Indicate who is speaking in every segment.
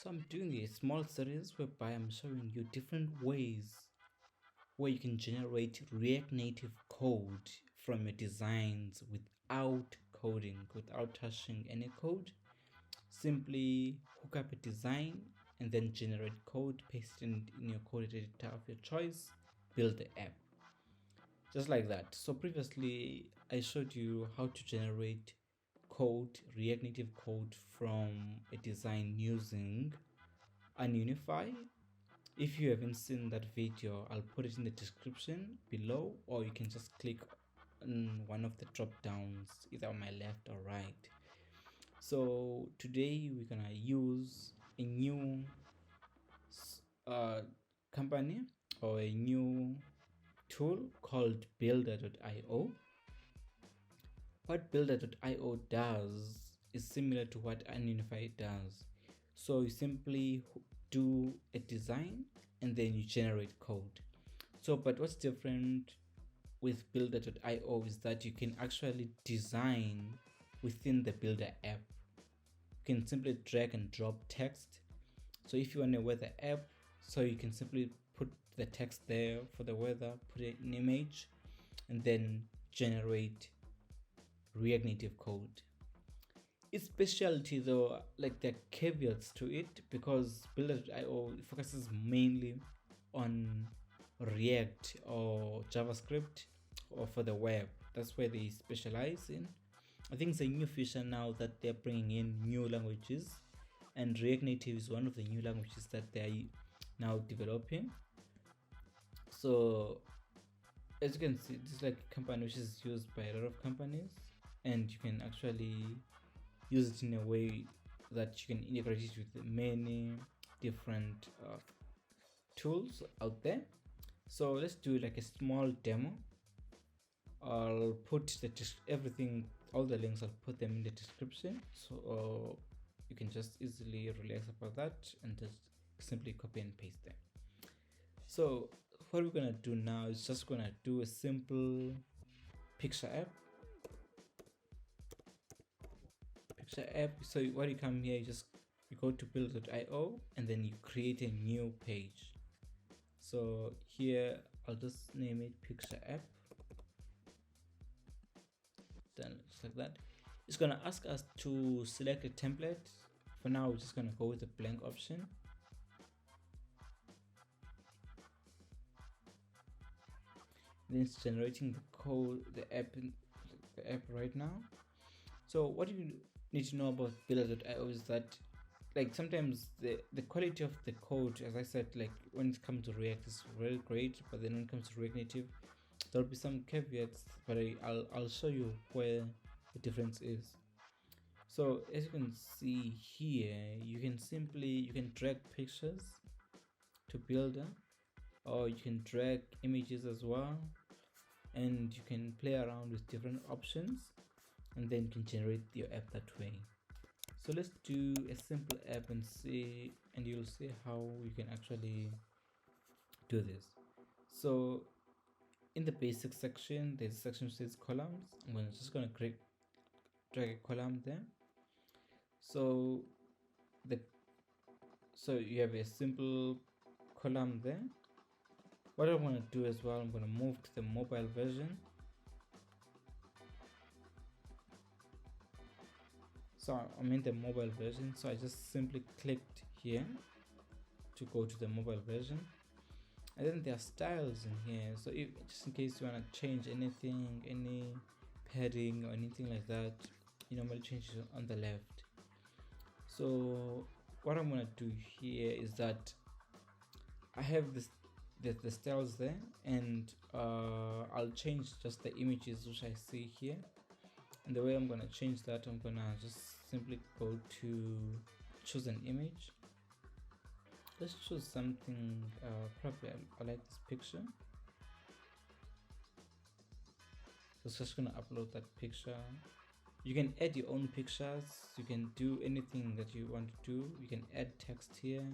Speaker 1: So I'm doing a small series whereby I'm showing you different ways where you can generate React Native code from your designs without coding, without touching any code. Simply hook up a design and then generate code, paste it in your code editor of your choice, build the app. Just like that. So previously I showed you how to generate code, React Native code from a design using unify. If you haven't seen that video, I'll put it in the description below, or you can just click on one of the drop downs either on my left or right. So today we're gonna use a new company or a new tool called builder.io. What builder.io does is similar to what unify does. So you simply do a design and then you generate code. So but what's different with builder.io is that you can actually design within the builder app. You can simply drag and drop text. So if you want a weather app, so you can simply put the text there for the weather, put an image, and then generate React Native code. Its specialty though, like there are caveats to it, because builder.io focuses mainly on React or JavaScript or for the web. That's where they specialize in. I think it's a new feature now that they're bringing in new languages, and React Native is one of the new languages that they're now developing. So as you can see, this is like a company which is used by a lot of companies, and you can actually use it in a way that you can integrate it with many different tools out there. So let's do like a small demo. I'll put everything, all the links, I'll put them in the description, so you can just easily relax about that and just simply copy and paste them. So what we're gonna do now is just gonna do a simple picture app. So when you come here, you go to build.io and then you create a new page. So here I'll just name it picture app. Then just like that. It's gonna ask us to select a template. For now, we're just gonna go with the blank option. Then it's generating the code, the app right now. So what you need to know about builder.io is that, like, sometimes the quality of the code, as I said, like when it comes to React, is very great, but then when it comes to React Native, there'll be some caveats, but I'll show you where the difference is. So as you can see here, you can drag pictures to builder, or you can drag images as well, and you can play around with different options, and then you can generate your app that way. So let's do a simple app and see, and you'll see how you can actually do this. So in the basic section, there's a section that says columns. I'm just gonna drag a column there. So you have a simple column there. What I'm gonna do as well, I'm gonna move to the mobile version. So I'm in the mobile version, so I just simply clicked here to go to the mobile version, and then there are styles in here. So if just in case you want to change anything, any padding or anything like that, you normally change it on the left. So what I'm gonna do here is that I have the styles there, and I'll change just the images which I see here. And the way I'm gonna change that, I'm gonna just simply go to choose an image. Let's choose something, probably I like this picture. So it's just gonna upload that picture. You can add your own pictures, you can do anything that you want to do. You can add text here.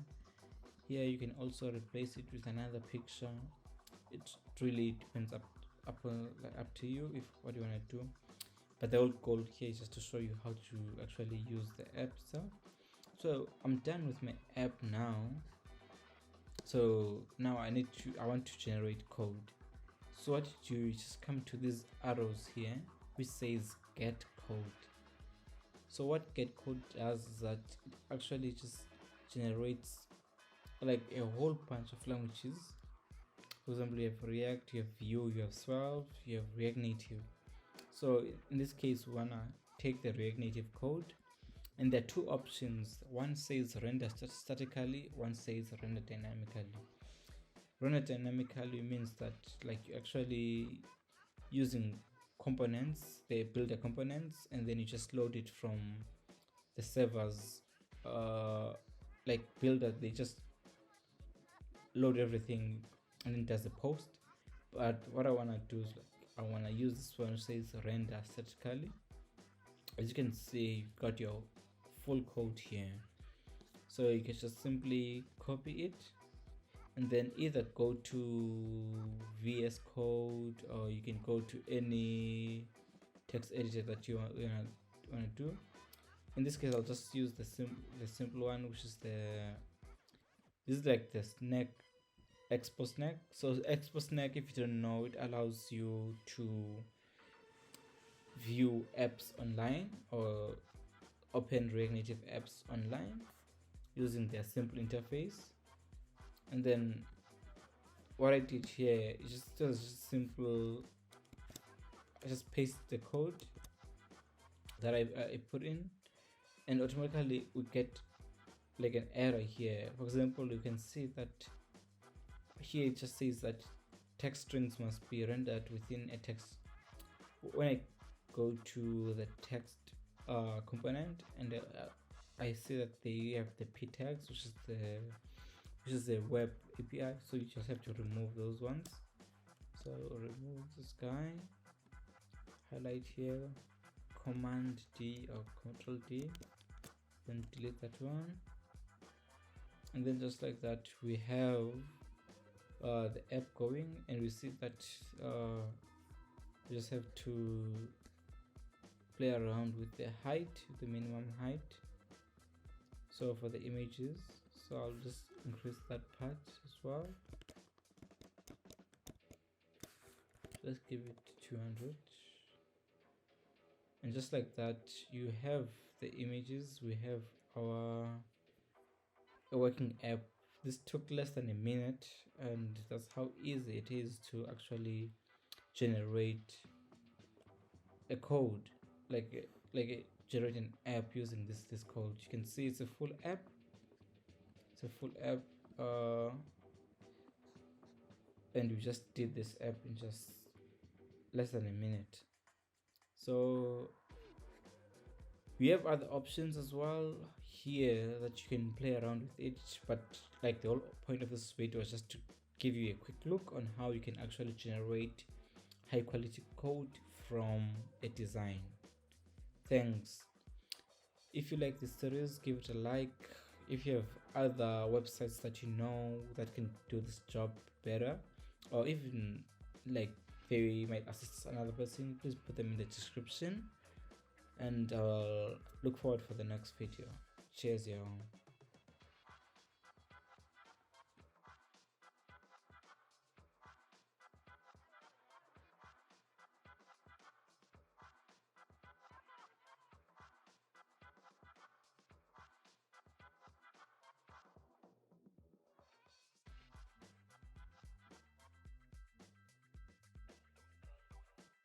Speaker 1: Here you can also replace it with another picture. It really depends up to you if what you want to do. But the whole goal here is just to show you how to actually use the app itself. So So I'm done with my app now. So now I want to generate code. So what you do, you just come to these arrows here which says get code. So what get code does is that it actually just generates like a whole bunch of languages. For example, you have React, you have Vue, you have Svelte, you have React Native. So in this case, we wanna take the React Native code, and there are two options. One says render statically, one says render dynamically. Render dynamically means that like you actually using components, they build the components, and then you just load it from the servers, like builder. They just load everything and then does the post. But what I want to do is like I want to use this one which says render statically. As you can see, you've got your full code here, so you can just simply copy it and then either go to VS Code, or you can go to any text editor that you want to do. In this case, I'll just use the simple one, which is this is like the snack expo snack. So expo snack, if you don't know, it allows you to view apps online or open React Native apps online using their simple interface. And then what I did here is just simple. I just paste the code that I put in, and automatically we get like an error here. For example, you can see that here it just says that text strings must be rendered within a text. When I go to the text component, and I see that they have the p tags, which is the web API, so you just have to remove those ones. So remove this guy, highlight here, Command D or Control D, then delete that one, and then just like that we have the app going, and we see that we just have to play around with the height, the minimum height. So for the images, so I'll just increase that part as well. Let's give it 200, and just like that you have the images. We have our working app. This took less than a minute, and that's how easy it is to actually generate a code, generate an app using this code. You can see it's a full app. And we just did this app in just less than a minute. So we have other options as well here that you can play around with it, but like the whole point of this video was just to give you a quick look on how you can actually generate high quality code from a design. Thanks. If you like this series, give it a like. If you have other websites that you know that can do this job better, or even like they might assist another person, please put them in the description, and I'll look forward for the next video. Cheers, y'all.